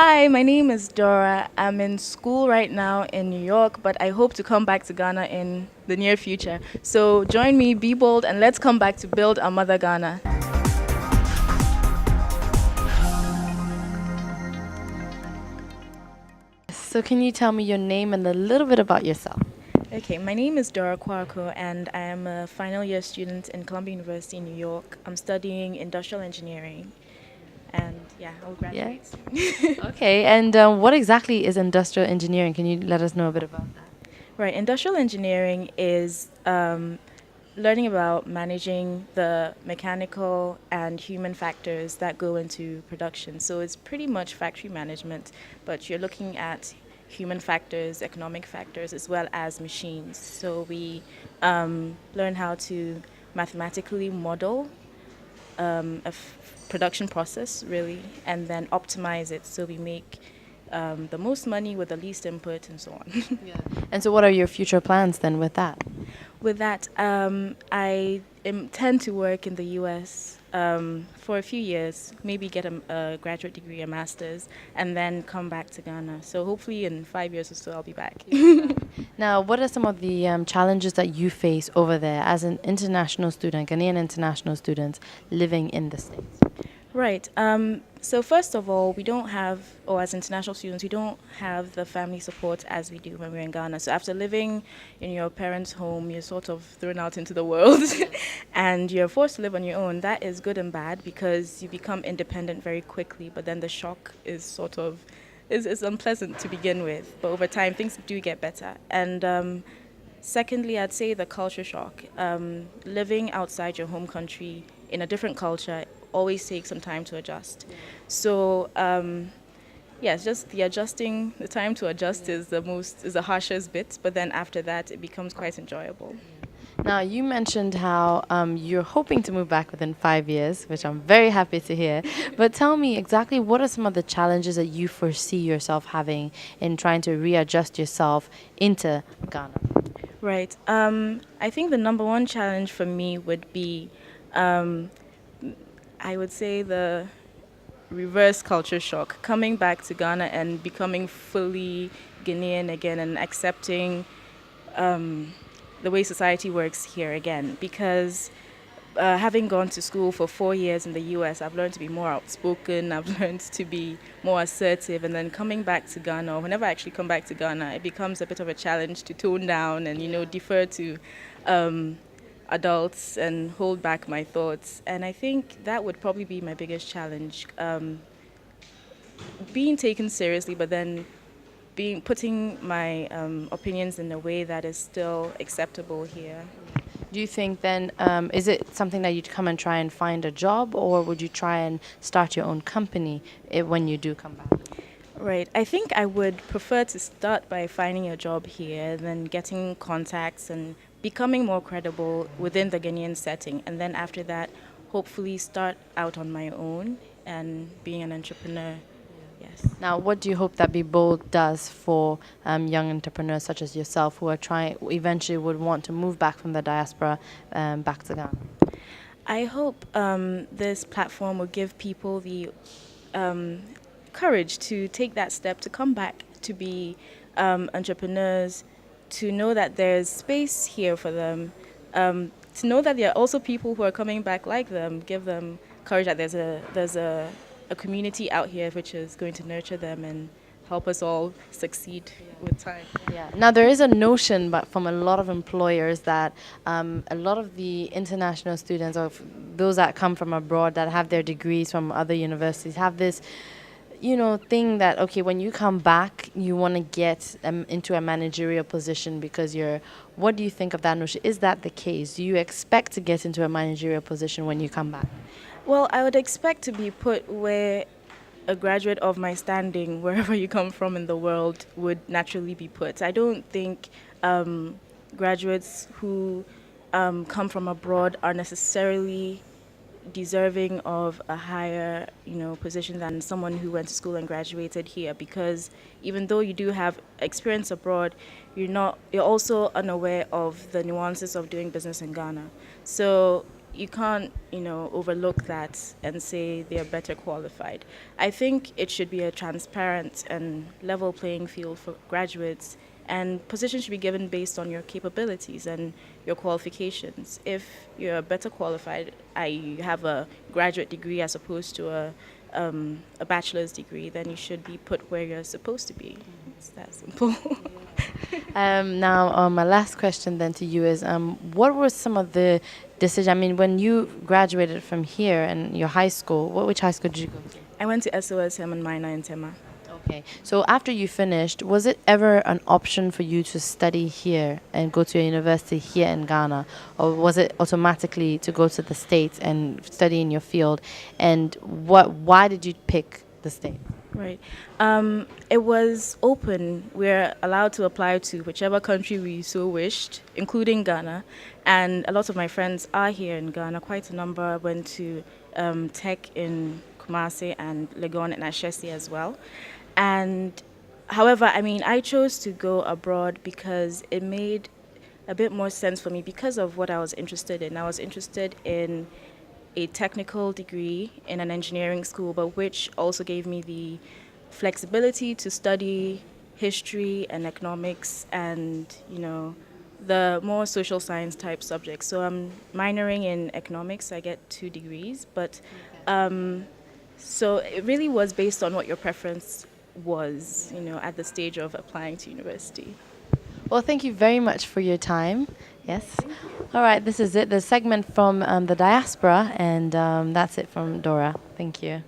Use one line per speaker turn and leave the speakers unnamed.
Hi, my name is Dora. I'm in school right now in New York, but I hope to come back to Ghana in the near future. So join me, be bold, and let's come back to build our mother Ghana.
So, can you tell me your name and a little bit about yourself?
Okay, my name is Dora Kwarko, and I am a final year student in Columbia University in New York. I'm studying industrial engineering, and yeah, I'll
Yeah.
graduate soon.
Okay, and what exactly is industrial engineering? Can you let us know a bit about that?
Right, industrial engineering is learning about managing the mechanical and human factors that go into production. So it's pretty much factory management, but you're looking at human factors, economic factors, as well as machines. So we learn how to mathematically model production process, really, and then optimize it so we make the most money with the least input and so on.
Yeah. And so, what are your future plans then with that?
With that, I intend to work in the US for a few years, maybe get a graduate degree, a master's, and then come back to Ghana. So hopefully in 5 years or so, I'll be back.
Now, what are some of the challenges that you face over there as an international student, Ghanaian international student living in the States?
Right. So first of all, we don't have, or as international students, we don't have the family support as we do when we're in Ghana. So after living in your parents' home, you're sort of thrown out into the world, and you're forced to live on your own. That is good and bad because you become independent very quickly. But then the shock is sort of is unpleasant to begin with. But over time, things do get better. And secondly, I'd say the culture shock. Living outside your home country in a different culture always takes some time to adjust. So, yes, just the time to adjust is the harshest bit, but then after that, it becomes quite enjoyable.
Now, you mentioned how you're hoping to move back within 5 years, which I'm very happy to hear. But tell me exactly what are some of the challenges that you foresee yourself having in trying to readjust yourself into Ghana?
Right. I think the number one challenge for me would be, um, I would say, the reverse culture shock, coming back to Ghana and becoming fully Ghanaian again and accepting the way society works here again. Because having gone to school for 4 years in the US, I've learned to be more outspoken, I've learned to be more assertive, and then coming back to Ghana, or whenever I actually come back to Ghana, it becomes a bit of a challenge to tone down and, defer to um, adults and hold back my thoughts. And I think that would probably be my biggest challenge. Being taken seriously, but then being putting my opinions in a way that is still acceptable here.
Do you think then, is it something that you'd come and try and find a job, or would you try and start your own company when you do come back?
Right. I think I would prefer to start by finding a job here, then getting contacts and becoming more credible within the Ghanaian setting. And then after that, hopefully start out on my own and being an entrepreneur. Yes.
Now, what do you hope that Be Bold does for young entrepreneurs such as yourself who are trying, eventually would want to move back from the diaspora back to Ghana?
I hope this platform will give people the um, courage to take that step, to come back, to be entrepreneurs, to know that there's space here for them, to know that there are also people who are coming back like them, give them courage that there's a community out here which is going to nurture them and help us all succeed with time.
Yeah. Now there is a notion, but from a lot of employers, that a lot of the international students or those that come from abroad that have their degrees from other universities have this, thing that okay, when you come back, you want to get into a managerial position because you're. What do you think of that notion? Is that the case? Do you expect to get into a managerial position when you come back?
Well, I would expect to be put where a graduate of my standing, wherever you come from in the world, would naturally be put. I don't think graduates who come from abroad are necessarily deserving of a higher, position than someone who went to school and graduated here. Because even though you do have experience abroad, you're also unaware of the nuances of doing business in Ghana. So you can't, overlook that and say they are better qualified. I think it should be a transparent and level playing field for graduates, and positions should be given based on your capabilities and your qualifications. If you're better qualified, you have a graduate degree as opposed to a bachelor's degree, then you should be put where you're supposed to be. It's that simple.
Now, my last question then to you is, what were some of the decisions? I mean, when you graduated from here and your high school, which high school did you go to?
I went to SOSM and minor in Tema.
Okay. So after you finished, was it ever an option for you to study here and go to a university here in Ghana? Or was it automatically to go to the States and study in your field? And why did you pick the States?
Right. It was open. We're allowed to apply to whichever country we so wished, including Ghana. And a lot of my friends are here in Ghana. Quite a number went to tech in Kumasi and Legon and Ashesi as well. And however, I mean, I chose to go abroad because it made a bit more sense for me because of what I was interested in. I was interested in a technical degree in an engineering school, but which also gave me the flexibility to study history and economics and, the more social science type subjects. So I'm minoring in economics. I get 2 degrees, but so it really was based on what your preference was, at the stage of applying to university.
Well, thank you very much for your time. Yes. All right, this is it, the segment from the Diaspora, and that's it from Dora. Thank you.